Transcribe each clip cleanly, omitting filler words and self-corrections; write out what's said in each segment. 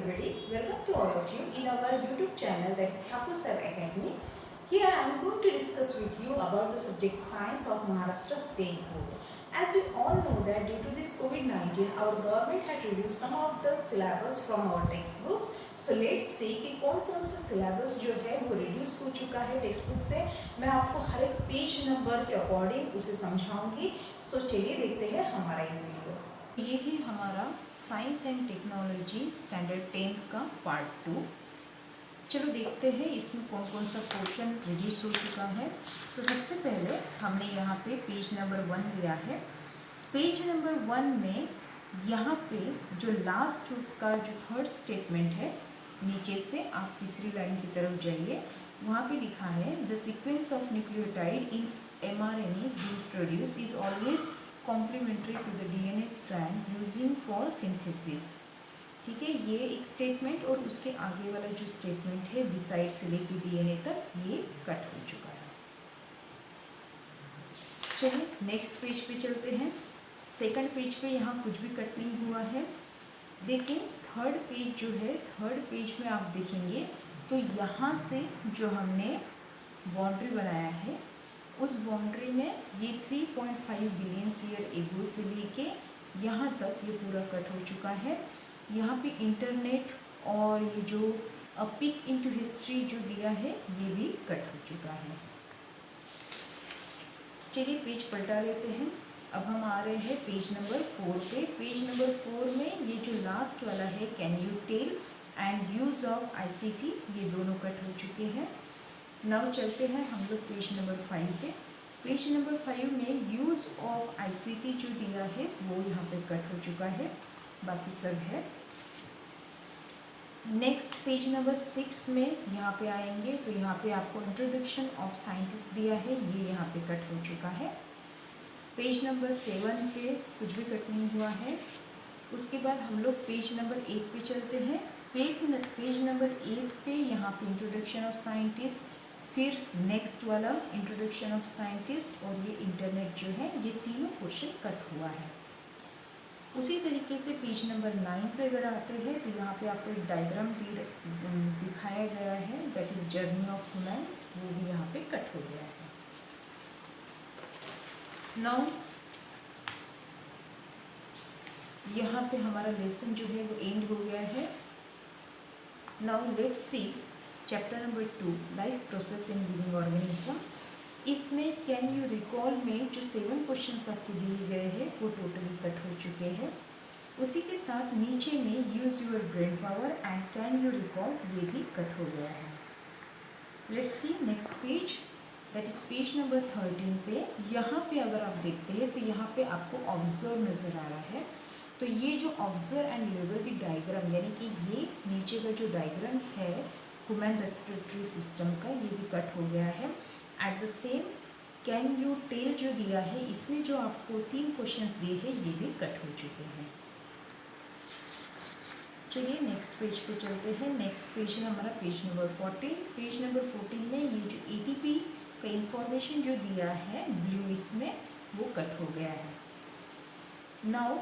everybody, welcome to all of you in our YouTube channel, that is Thakur Sir Academy. Here I am going to discuss with you about the subject Science of Maharashtra State Board. As you all know that due to this COVID-19, our government had reduced some of the syllabus from our textbooks. So let's see कि कौन-कौन सा syllabus जो है वो reduce हो चुका है textbook से. मैं आपको हर एक पेज नंबर के अकॉर्डिंग उसे समझाऊंगी. So चलिए देखते हैं हमारा ये वीडियो. ये ही हमारा science and technology standard 10th का पार्ट 2. चलो देखते हैं इसमें कौन कौन सा पोर्शन रिड्यूस हो चुका है. तो सबसे पहले हमने यहाँ पे पेज नंबर 1 लिया है. पेज नंबर 1 में यहाँ पे जो लास्ट का जो थर्ड स्टेटमेंट है, नीचे से आप तीसरी लाइन की तरफ जाइए, वहाँ पे लिखा है the sequence of nucleotide in mRNA being produced is always complementary to the DNA strand using for synthesis. ठीक है, ये एक स्टेटमेंट और उसके आगे वाला जो स्टेटमेंट है बिसाइड से लेके डीएनए तक ये कट हो चुका है. चलिए नेक्स्ट पेज पे चलते हैं. सेकंड पेज पे यहाँ कुछ भी कट नहीं हुआ है. लेकिन थर्ड पेज जो है, थर्ड पेज में आप देखेंगे तो यहाँ से जो हमने बाउंड्री बनाया है उस बाउंड्री में ये 3.5 बिलियन ईयर एगो से लेके यहाँ तक ये पूरा कट हो चुका है. यहाँ पे इंटरनेट और ये जो पिक इनटू हिस्ट्री जो दिया है ये भी कट हो चुका है. चलिए पेज पलटा लेते हैं. अब हम आ रहे हैं पेज नंबर 4 पे. पेज नंबर 4 में ये जो लास्ट वाला है can you tell and use of ICT, ये दोनों कट हो चुके हैं. नाउ चलते हैं हम लोग पेज नंबर 5 पे. पेज नंबर 5 में यूज़ ऑफ आईसीटी जो दिया है वो यहाँ पे कट हो चुका है, बाकी सब है. नेक्स्ट पेज नंबर 6 में यहाँ पे आएंगे तो यहाँ पे आपको इंट्रोडक्शन ऑफ साइंटिस्ट दिया है, ये यहाँ पे कट हो चुका है. पेज नंबर 7 पे कुछ भी कट नहीं हुआ है. उसके बाद हम लोग पेज नंबर 8 पे चलते हैं. पेज नंबर 8 पे यहाँ पे इंट्रोडक्शन ऑफ साइंटिस्ट, फिर नेक्स्ट वाला इंट्रोडक्शन ऑफ साइंटिस्ट और ये इंटरनेट जो है, ये तीनों पोर्शन कट हुआ है. उसी तरीके से पेज नंबर 9 पे अगर आते हैं तो यहाँ पे आपको एक डायग्राम दिखाया गया है, that is journey of humans, वो भी यहाँ पे कट हो गया है. नाउ यहाँ पे हमारा लेसन जो है वो एंड हो गया है. Now let's see chapter number 2 life process in living organism. इसमें कैन यू रिकॉल में जो 7 क्वेश्चंस आपको दिए गए हैं वो टोटली कट हो चुके हैं. उसी के साथ नीचे में use your brain power and can you recall, ये भी कट हो गया है. Let's C next page, that is page number 13 पे. यहाँ पे अगर आप देखते हैं तो यहाँ पे आपको ऑब्जर्व नज़र आ रहा है. तो ये जो ऑब्जर्व एंड लेवल की डायग्राम, यानी कि ये नीचे का जो डायग्राम है ह्यूमन रेस्पिरेटरी सिस्टम का, ये भी कट हो गया है. At the same can you tell जो दिया है, इसमें जो आपको 3 क्वेश्चंस दिए हैं ये भी कट हो चुके हैं. चलिए नेक्स्ट पेज पे चलते हैं. नेक्स्ट पेज है हमारा पेज नंबर 14. पेज नंबर 14 में ये जो एटीपी का इंफॉर्मेशन जो दिया है ब्लू, इसमें वो कट हो गया है. नाउ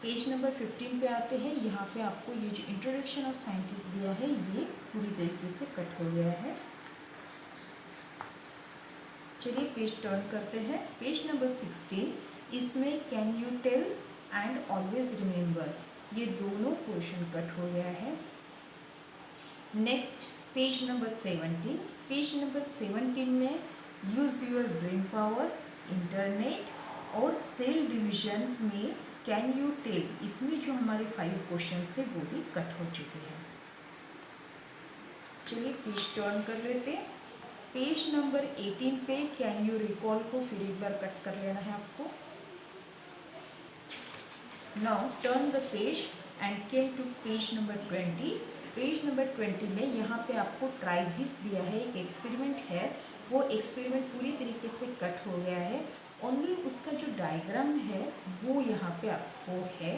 पेज नंबर 15 पे आते हैं. यहाँ पे आपको ये जो इंट्रोडक्शन ऑफ साइंटिस्ट दिया है ये पूरी तरीके से कट हो गया है. चलिए पेज टर्न करते हैं. पेज नंबर 16, इसमें can you tell and always remember, ये दोनों पोर्शन कट हो गया है. Next page number 17. Page number 17 में use your brain power, internet और सेल डिवीजन में कैन यू टेल, इसमें जो हमारे 5 क्वेश्चन है वो भी कट हो चुके हैं. चलिए पेज टर्न कर लेते हैं. पेज नंबर 18 पे कैन यू रिकॉल को फिर एक बार कट कर लेना है आपको. Now turn the page and came to page number 20. Page number 20 में यहाँ पे आपको ट्राई दिस दिया है, एक एक्सपेरिमेंट है. वो एक्सपेरिमेंट पूरी तरीके से कट हो गया है. ओनली उसका जो डायग्राम है वो यहाँ पे आपको है.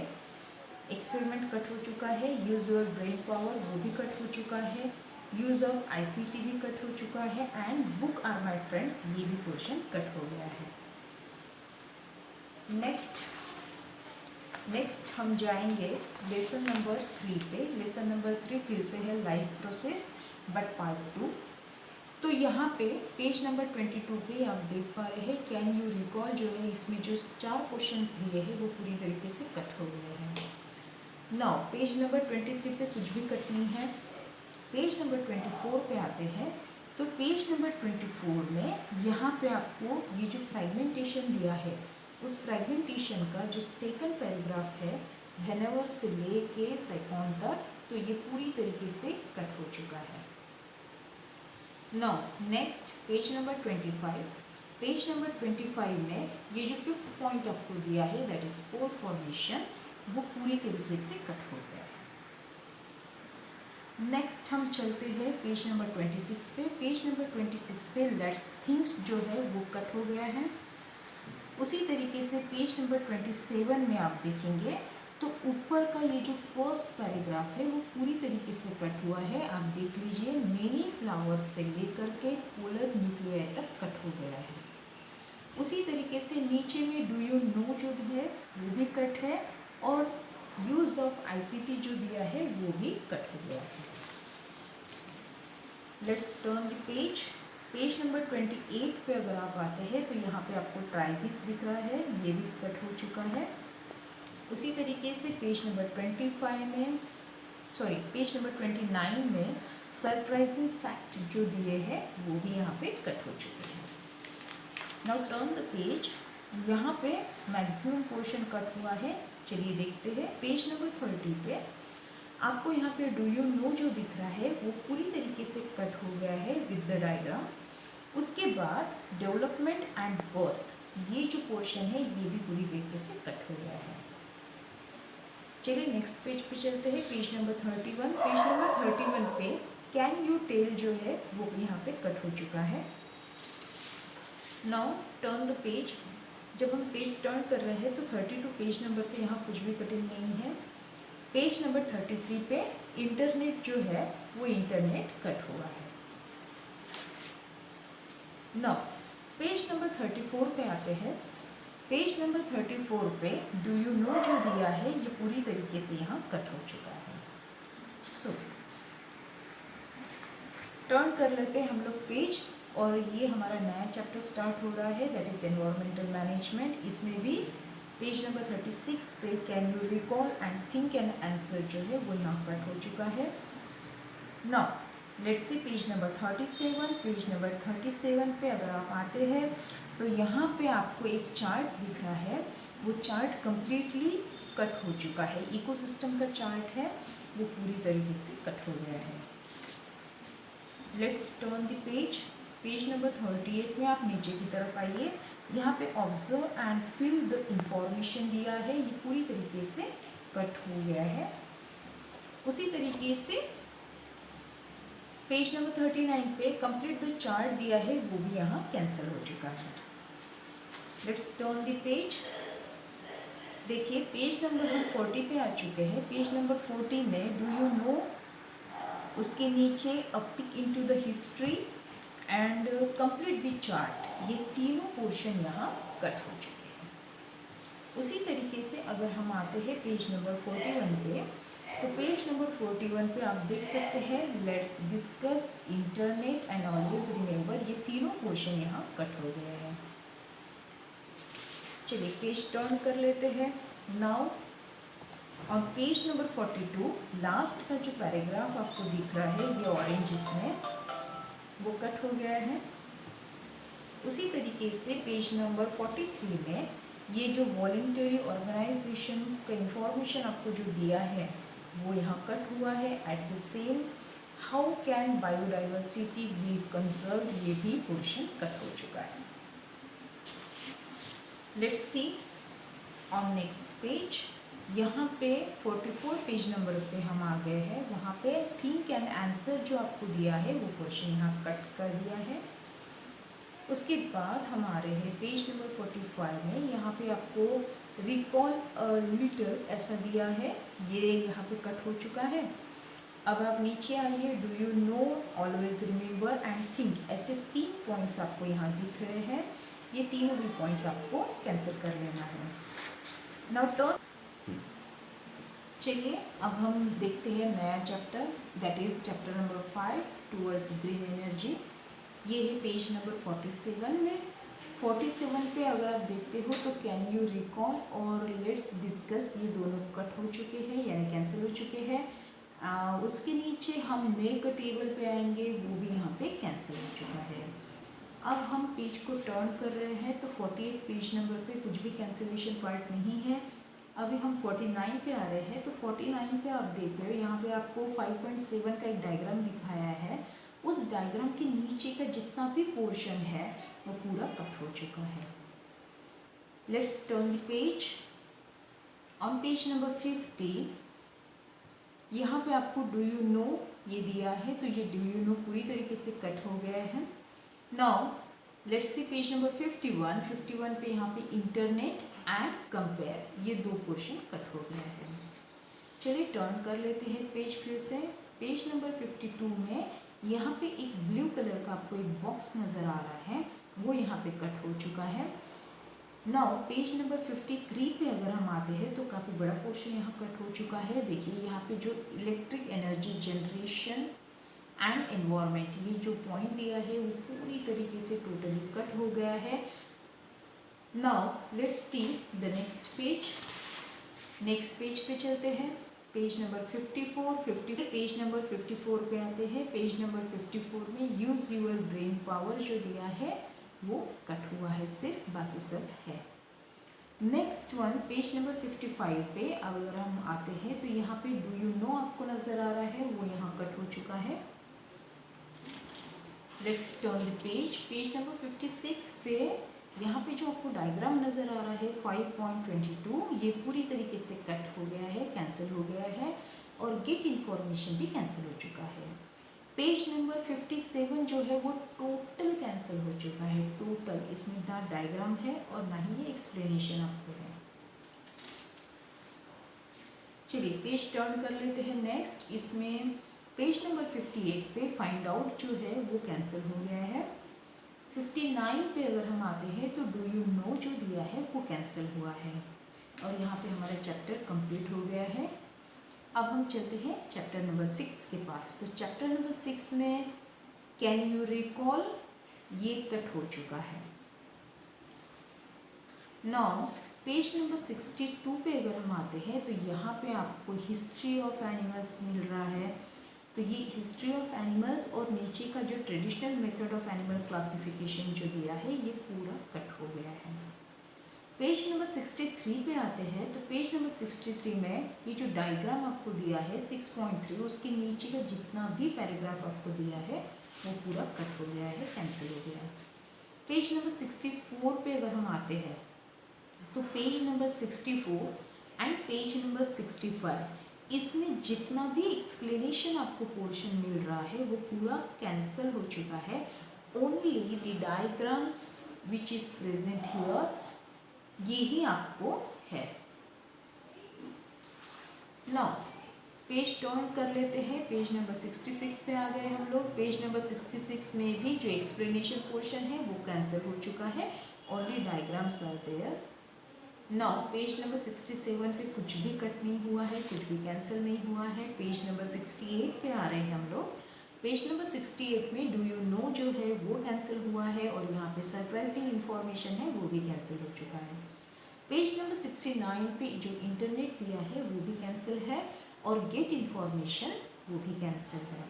एक्सपेरिमेंट कट हो चुका है. यूज़ योर ब्रेन पावर वो भी कट हो चुका है. यूज़ ऑफ आईसीटी भी कट हो चुका है. And book are my friends, ये भी पोर्शन कट हो गया है. नेक्स्ट नेक्स्ट हम जाएंगे लेसन नंबर 3 पे। लेसन नंबर 3 फिर से है लाइफ प्रोसेस बट पार्ट 2। तो यहाँ पे पेज नंबर 22 पे आप देख पा रहे हैं कैन यू रिकॉल जो है, इसमें जो 4 क्वेश्चंस दिए हैं वो पूरी तरीके से कट हो गए हैं। नाउ पेज नंबर 23 पे कुछ भी कट नहीं है। पेज नंबर 24 पे आते हैं। तो पेज नंबर 24 में यहाँ पे आपको ये जो फ्रेगमेंटेशन दिया है उस फ्रेगमेंटेशन का जो सेकंड पैराग्राफ है व्हेनेवर से लेके सेकंड तक, तो ये पूरी तरीके से कट हो चुका है। Now next page number 25। Page number 25 में ये जो 5th पॉइंट आपको दिया है दैट इज पोर फॉर्मेशन, वो पूरी तरीके से कट हो गया है। नेक्स्ट हम चलते हैं पेज नंबर 26 पे। पेज नंबर 26 पे लेट्स थिंग्स जो है वो कट हो गया है। उसी तरीके से पेज नंबर 27 में आप देखेंगे तो ऊपर का ये जो फर्स्ट पैराग्राफ है वो पूरी तरीके से कट हुआ है। आप देख लीजिए मेनी फ्लावर्स से लेकर के पोलर न्यूक्लियाई तक कट हो गया है। उसी तरीके से नीचे में डू यू नो जो है वो भी कट है और यूज ऑफ आईसीटी जो दिया है वो भी कट हो गया है। Let's turn the page. Page number 28 पे अगर आप आते हैं तो यहाँ पे आपको ट्राई दिस दिख रहा है, ये भी कट हो चुका है। उसी तरीके से पेज नंबर 25 में पेज नंबर 29 में सरप्राइजिंग फैक्ट जो दिए हैं वो भी यहाँ पे कट हो चुके हैं। Now turn the page. यहाँ पे मैक्सिमम पोर्शन कट हुआ है। चलिए देखते हैं पेज नंबर 30 पे आपको यहाँ पे डू यू नो जो दिख रहा है वो पूरी तरीके से कट हो गया है विद द डायग्राम। उसके बाद डेवलपमेंट एंड बर्थ ये जो पोर्शन है ये भी पूरी तरीके से कट हो गया है। चलिए नेक्स्ट पेज पे चलते हैं। Page number 31। पेज नंबर 31 पे कैन यू टेल जो है वो यहाँ पे कट हो चुका है। Now turn the page. जब हम पेज टर्न कर रहे हैं तो 32 पेज नंबर पे यहाँ कुछ भी कटिंग नहीं है। पेज नंबर 33 पे इंटरनेट जो है वो इंटरनेट कट हुआ है। नाउ पेज नंबर 34 पे आते हैं। पेज नंबर 34 पे डू यू नो जो दिया है ये पूरी तरीके से यहाँ कट हो चुका है। सो टर्न कर लेते हैं हम लोग पेज और ये हमारा नया चैप्टर स्टार्ट हो रहा है दैट इज एनवायरमेंटल मैनेजमेंट। इसमें भी पेज नंबर 36 पे can you recall and think and answer जो है वो यहाँ कट हो चुका है। Now let's see page number 37। Page number 37 पे अगर आप आते हैं तो यहाँ पे आपको एक चार्ट दिख रहा है, वो चार्ट कम्प्लीटली कट हो चुका है। इकोसिस्टम का चार्ट है वो पूरी तरीके से कट हो गया है। Let's turn the page. Page number 38 में आप नीचे की तरफ आइए। यहाँ पे observe and fill the information दिया है, ये पूरी तरीके से कट हो गया है। उसी तरीके से पेज नंबर 39 पे कंप्लीट द चार्ट दिया है वो भी यहाँ कैंसिल हो चुका है। Let's turn the page. देखिए पेज नंबर हम 40 पे आ चुके हैं। पेज नंबर 40 में डू यू नो, उसके नीचे a pick into the history and complete the chart, ये तीनों पोर्शन यहाँ कट हो चुके हैं। उसी तरीके से अगर हम आते हैं पेज नंबर 41 पे तो पेज नंबर 41 पे आप देख सकते हैं let's discuss internet and always remember, ये तीनों पोर्शन यहाँ कट हो गए हैं। चलिए पेज टर्न कर लेते हैं। Now on page number 42 last का जो पैराग्राफ आपको दिख रहा है ये ऑरेंज इसमें वो कट हो गया है। उसी तरीके से पेज नंबर 43 में ये जो वॉलंटरी ऑर्गेनाइजेशन का इंफॉर्मेशन आपको जो दिया है वो यहाँ कट हुआ है। At the same how can biodiversity B conserve, ये भी पोर्शन कट हो चुका है। Let's C on next page. यहाँ पे 44 पेज नंबर पे हम आ गए हैं। वहाँ पे थिंक एंड आंसर जो आपको दिया है वो क्वेश्चन यहाँ कट कर दिया है। उसके बाद हम आ रहे हैं पेज नंबर 45 में। यहाँ पे आपको रिकॉल लिटिल ऐसा दिया है, ये यहाँ पे कट हो चुका है। अब आप नीचे आइए, do you no, always remember and think, ऐसे 3 पॉइंट्स आपको यहाँ दिख रहे हैं। ये तीनों भी पॉइंट्स आपको कैंसिल कर लेना है। नाउ टर्न चलिए अब हम देखते हैं नया chapter, that is chapter number 5 towards green energy. ये है पेज नंबर 47 में। 47 पे अगर आप देखते हो तो कैन यू रिकॉल और लेट्स डिस्कस, ये दोनों कट हो चुके हैं यानी कैंसिल हो चुके हैं। उसके नीचे हम मेक अ टेबल पे आएंगे, वो भी यहाँ पे कैंसिल हो चुका है। अब हम पेज को टर्न कर रहे हैं तो 48 पेज नंबर पे कुछ भी कैंसिलेशन पार्ट नहीं है। अभी हम 49 पे आ रहे हैं तो 49 पे आप देख रहे हो यहाँ पे आपको 5.7 का एक डायग्राम दिखाया है। उस डायग्राम के नीचे का जितना भी पोर्शन है वो पूरा कट हो चुका है। Let's turn the page. On page number 50 यहाँ पे आपको डू यू नो ये दिया है, तो ये डू यू नो पूरी तरीके से कट हो गया है। Now let's see page number 51। 51 पे यहाँ पे इंटरनेट एंड कंपेयर, ये दो पोर्शन कट हो गया है। चलिए टर्न कर लेते हैं पेज फिर से। पेज नंबर 52 में यहाँ पे एक ब्लू कलर का आपको एक बॉक्स नज़र आ रहा है, वो यहाँ पे कट हो चुका है। नाउ पेज नंबर 53 पे अगर हम आते हैं तो काफ़ी बड़ा पोर्शन यहाँ कट हो चुका है। देखिए यहाँ पे जो electric energy generation and environment, ये जो पॉइंट दिया है वो पूरी तरीके से टोटली कट हो गया है। Now let's see the next page. Next page पे चलते हैं। पेज नंबर 54 पेज नंबर 54 पे आते हैं। पेज नंबर 54 में यूज़ यूर ब्रेन पावर जो दिया है वो कट हुआ है, सिर्फ बाकी सब है। नेक्स्ट वन पेज नंबर 55 पे अगर हम आते हैं तो यहाँ पे डू यू नो आपको नज़र आ रहा है, वो यहाँ कट हो चुका है। Let's turn the page. Page number 56 पे यहाँ पे जो आपको डायग्राम नज़र आ रहा है 5.22, ये पूरी तरीके से कट हो गया है, कैंसिल हो गया है, और गेट इन्फॉर्मेशन भी कैंसिल हो चुका है। पेज नंबर 57 जो है वो टोटल कैंसिल हो चुका है, टोटल। इसमें ना डायग्राम है और ना ही ये एक्सप्लेनेशन आपको है। चलिए पेज टर्न कर लेते हैं नेक्स्ट। इसमें पेज नंबर 58 पे फाइंड आउट जो है वो कैंसिल हो गया है। 59 पे अगर हम आते हैं तो डू यू नो जो दिया है वो कैंसिल हुआ है, और यहाँ पे हमारा चैप्टर कंप्लीट हो गया है। अब हम चलते हैं चैप्टर नंबर 6 के पास। तो चैप्टर नंबर 6 में कैन यू रिकॉल, ये कट हो चुका है। नाउ पेज नंबर 62 पे अगर हम आते हैं तो यहाँ पे आपको हिस्ट्री ऑफ एनिमल्स मिल रहा है। तो ये हिस्ट्री ऑफ एनिमल्स और नीचे का जो traditional method of animal classification जो दिया है ये पूरा कट हो गया है। पेज नंबर 63 पे आते हैं तो पेज नंबर 63 में ये जो डायग्राम आपको दिया है 6.3, उसके नीचे का जितना भी पैराग्राफ आपको दिया है वो पूरा कट हो गया है, कैंसिल हो गया है। पेज नंबर 64 पे अगर हम आते हैं तो page number 64 and page number 65, इसमें जितना भी एक्सप्लेनेशन आपको पोर्शन मिल रहा है वो पूरा कैंसिल हो चुका है। Only the diagrams which is present here, ये ही आपको है। नाउ पेज टर्न कर लेते हैं। पेज नंबर 66 पे आ गए हम लोग। पेज नंबर 66 में भी जो एक्सप्लेनेशन पोर्शन है वो कैंसिल हो चुका है, only diagrams are there. Now page number 67 पे कुछ भी कट नहीं हुआ है, कुछ भी कैंसिल नहीं हुआ है। पेज नंबर 68 पे आ रहे हैं हम लोग। पेज नंबर 68 में डू यू नो जो है वो कैंसिल हुआ है, और यहाँ पे सरप्राइजिंग इन्फॉर्मेशन है वो भी कैंसिल हो चुका है। पेज नंबर 69 पे जो इंटरनेट दिया है वो भी कैंसिल है, और गेट इन्फॉर्मेशन वो भी कैंसिल है।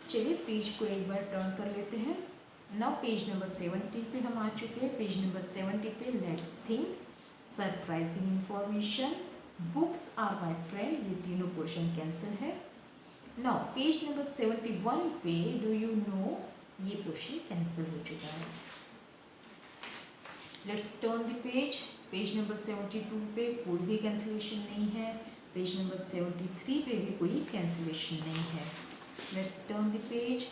चलिए पेज को एक बार टर्न कर लेते हैं। नाउ पेज नंबर 70 पे हम आ चुके हैं। पेज नंबर 70 पे let's think, surprising information, books are my friend, ये तीनों पोर्शन कैंसिल है। नाउ पेज नंबर 71 पे डू यू नो, ये पोर्शन कैंसिल हो चुका है। Let's turn the page. Page number 72 पे कोई भी कैंसिलेशन नहीं है। पेज नंबर 73 पे भी कोई कैंसिलेशन नहीं है। Let's turn the page.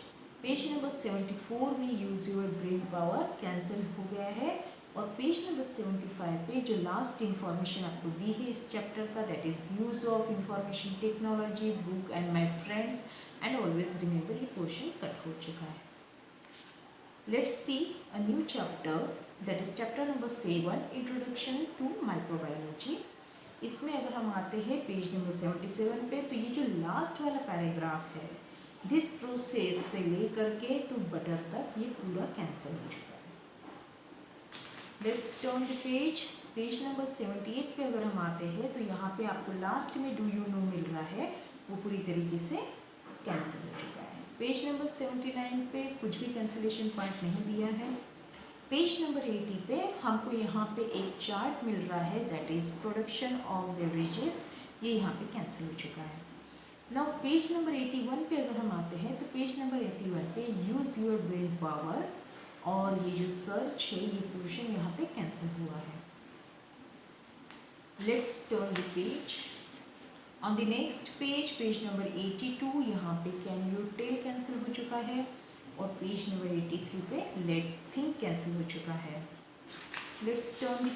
Page number 74 में use your brain power cancel हो गया है, और पेज नंबर 75 पे जो लास्ट इंफॉर्मेशन आपको दी है इस चैप्टर का, that is use of information technology, book and my friends and always remember, ये पोर्शन कट हो चुका है। Let's see a new chapter, that is chapter number 7, introduction to microbiology. इसमें अगर हम आते हैं पेज नंबर 77 पे, तो ये जो लास्ट वाला पैराग्राफ है, दिस प्रोसेस से लेकर के टू बटर तक, ये पूरा कैंसिल हो चुका है। Let's turn the page number 78 पे अगर हम आते हैं, तो यहाँ पे आपको लास्ट में डू यू नो मिल रहा है, वो पूरी तरीके से कैंसिल हो चुका है। पेज नंबर 79 पे कुछ भी कैंसिलेशन पॉइंट नहीं दिया है। पेज नंबर 80 पे हमको यहाँ पे एक चार्ट मिल रहा है, that is production of beverages, ये यहाँ पे कैंसिल हो चुका है। नाउ पेज नंबर 81 पे अगर हम आते हैं, तो पेज नंबर 81 पे यूज योर ब्रेन पावर, और ये जो सर्च है, ये पोर्शन यहाँ पे कैंसिल हुआ है। Let's turn the page. On the next page number 82, यहाँ पे कैन यू टेल कैंसिल हो चुका है, और पेज नंबर 83 पे लेट्स थिंक कैंसिल हो चुका है। Let's turn the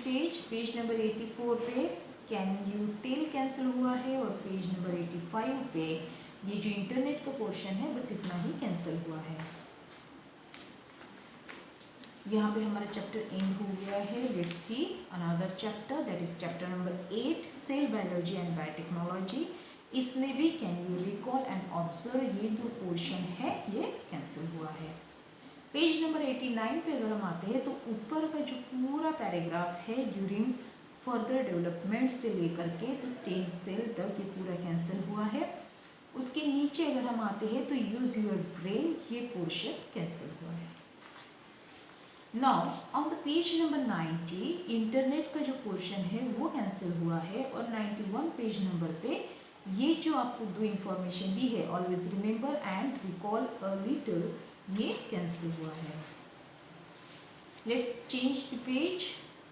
page number 84 पे कैन यू टेल कैंसिल हुआ है, और पेज नंबर 85 पे ये जो इंटरनेट का पोर्शन है, बस इतना ही कैंसिल हुआ है। यहाँ पे हमारा चैप्टर एंड हो गया है। Let's see another chapter, that is chapter number 8, cell biology and biotechnology. इसमें भी can you recall and observe, ये जो पोर्शन है ये कैंसिल हुआ है। पेज नंबर 89 पे अगर हम आते हैं, तो ऊपर का जो पूरा पैराग्राफ है, ड्यूरिंग फर्दर डेवलपमेंट से लेकर के तो स्टेम सेल तक, ये पूरा कैंसिल हुआ है। उसके नीचे अगर हम आते हैं, तो यूज योर ब्रेन, ये पोर्शन कैंसिल हुआ है। Now on the page number 90, internet का जो पोर्शन है वो कैंसिल हुआ है, और 91 पेज नंबर पे ये जो आपको दो इंफॉर्मेशन दी है, always remember and recall a little, ये कैंसिल हुआ है। Let's change the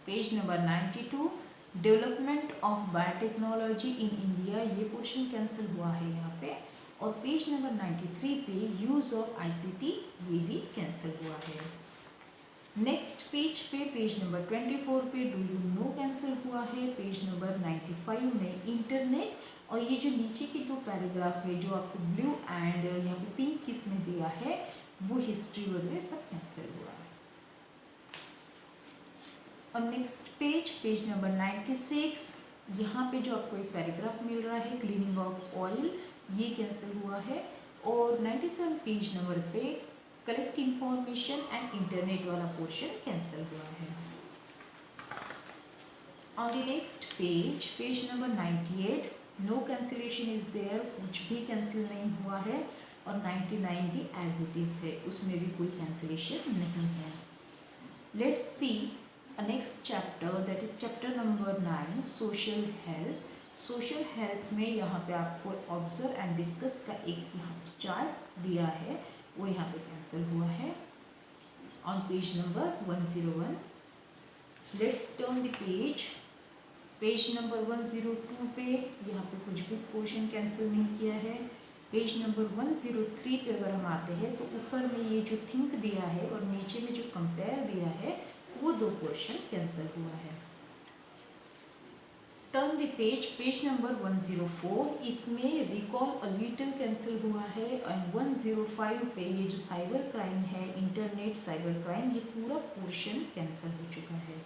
page number 92, development of biotechnology in India, ये पोर्शन कैंसिल हुआ है यहाँ पे, और पेज नंबर 93 पे यूज ऑफ ICT, ये भी कैंसिल हुआ है। नेक्स्ट पेज पे पेज नंबर 24 पे डू यू नो कैंसिल हुआ है, पेज नंबर 95 में इंटरनेट, और ये जो नीचे की दो पैराग्राफ है, जो आपको ब्लू एंड यहाँ पे पिंक किसने दिया है, वो हिस्ट्री वगैरह सब कैंसिल हुआ है। और नेक्स्ट पेज नंबर 96, यहाँ पे जो आपको एक पैराग्राफ मिल रहा है, क्लीनिंग ऑफ ऑयल, ये कैंसिल हुआ है। और 97 पेज नंबर पे कलेक्ट इंफॉर्मेशन एंड इंटरनेट वाला पोर्शन कैंसिल हुआ है। On the next page number 98, no cancellation is there, कुछ भी कैंसिल नहीं हुआ है, और 99 भी एज इट इज है, उसमें भी कोई कैंसिलेशन नहीं है। Let's C next chapter, that is chapter number 9, social health. Social health में यहाँ पे आपको ऑब्जर्व एंड डिस्कस का एक यहाँ चार्ट दिया है, वो यहाँ पे कैंसिल हुआ है। On page number 101, let's turn the page number 102 पे यहाँ पे कुछ भी पोर्शन कैंसिल नहीं किया है। पेज नंबर 103 पे अगर हम आते हैं, तो ऊपर में ये जो थिंक दिया है और नीचे में जो कंपेयर दिया है, वो दो पोर्शन कैंसिल हुआ है। टर्न द पेज नंबर 104, इसमें रिकॉल अ लिटिल कैंसिल हुआ है, एंड 105 पे ये जो साइबर क्राइम है, इंटरनेट साइबर क्राइम, ये पूरा पोर्शन कैंसिल हो चुका है।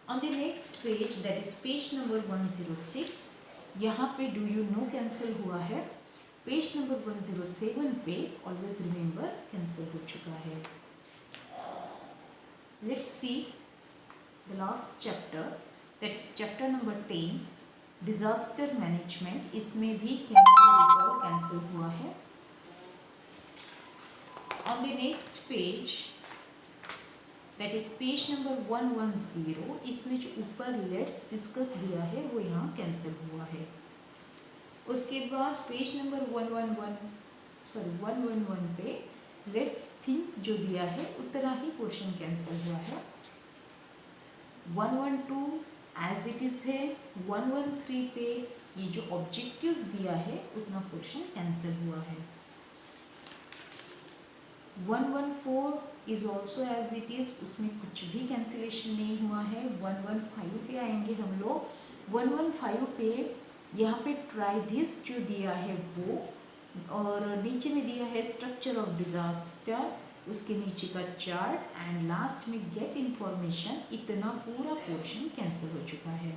On the next page, that is page number 106, यहाँ पे डू यू नो कैंसिल हुआ है। पेज नंबर 107 पे ऑलवेज रिमेंबर कैंसिल हो चुका है। Let's see the last chapter, that is chapter number 10, disaster management. इसमें भी रिकॉल कैंसिल हुआ है। On the next page, that is page number 110, इसमें जो ऊपर लेट्स डिस्कस दिया है, वो यहाँ कैंसिल हुआ है। उसके बाद पेज नंबर 111 पे लेट्स थिंक जो दिया है, उतना ही पोर्शन कैंसिल हुआ है। 112 एज इट इज़ है। 113 पे ये जो ऑब्जेक्टिव्स दिया है, उतना पोर्शन कैंसिल हुआ है। 114 is also as it is, उसमें कुछ भी कैंसिलेशन नहीं हुआ है। 115 पे आएंगे हम लोग। 115 पे यहाँ पे ट्राई दिस जो दिया है वो, और नीचे में दिया है स्ट्रक्चर ऑफ डिजास्टर, उसके नीचे का चार्ट, एंड लास्ट में गेट इन्फॉर्मेशन, इतना पूरा पोर्शन कैंसिल हो चुका है।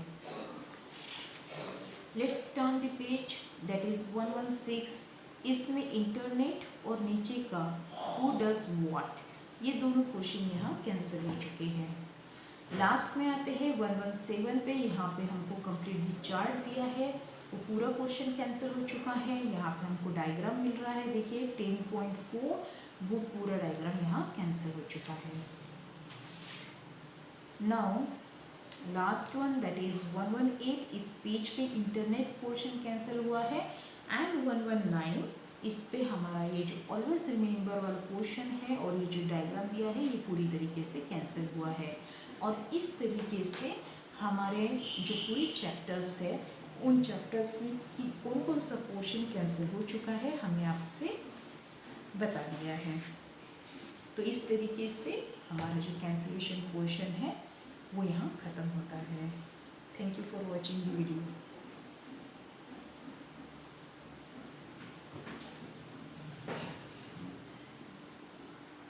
Let's turn the page, that is 116। इसमें इंटरनेट और नीचे का हु डज व्हाट, ये दोनों क्वेश्चन यहाँ कैंसिल हो चुके हैं। लास्ट में आते हैं 117 पे। यहाँ पे हमको कंप्लीटली चार्ट दिया है, वो पूरा क्वेश्चन कैंसिल हो चुका है। यहाँ पे हमको डायग्राम मिल रहा है, देखिए 10.4, वो पूरा डायग्राम यहाँ कैंसिल हो चुका है। Now last one, that is 118। इस पेज पे इंटरनेट पोर्शन कैंसिल हुआ है। एंड 119, इस पे हमारा ये जो ऑलवेज रिमेंबर वाला पोर्शन है और ये जो डायग्राम दिया है, ये पूरी तरीके से कैंसिल हुआ है। और इस तरीके से हमारे जो पूरी चैप्टर्स है, उन चैप्टर्स में कि कौन कौन सा पोर्शन कैंसिल हो चुका है, हमने आपसे बता दिया है। तो इस तरीके से हमारा जो कैंसिलेशन पोर्शन है वो यहाँ ख़त्म होता है। Thank you for watching the video.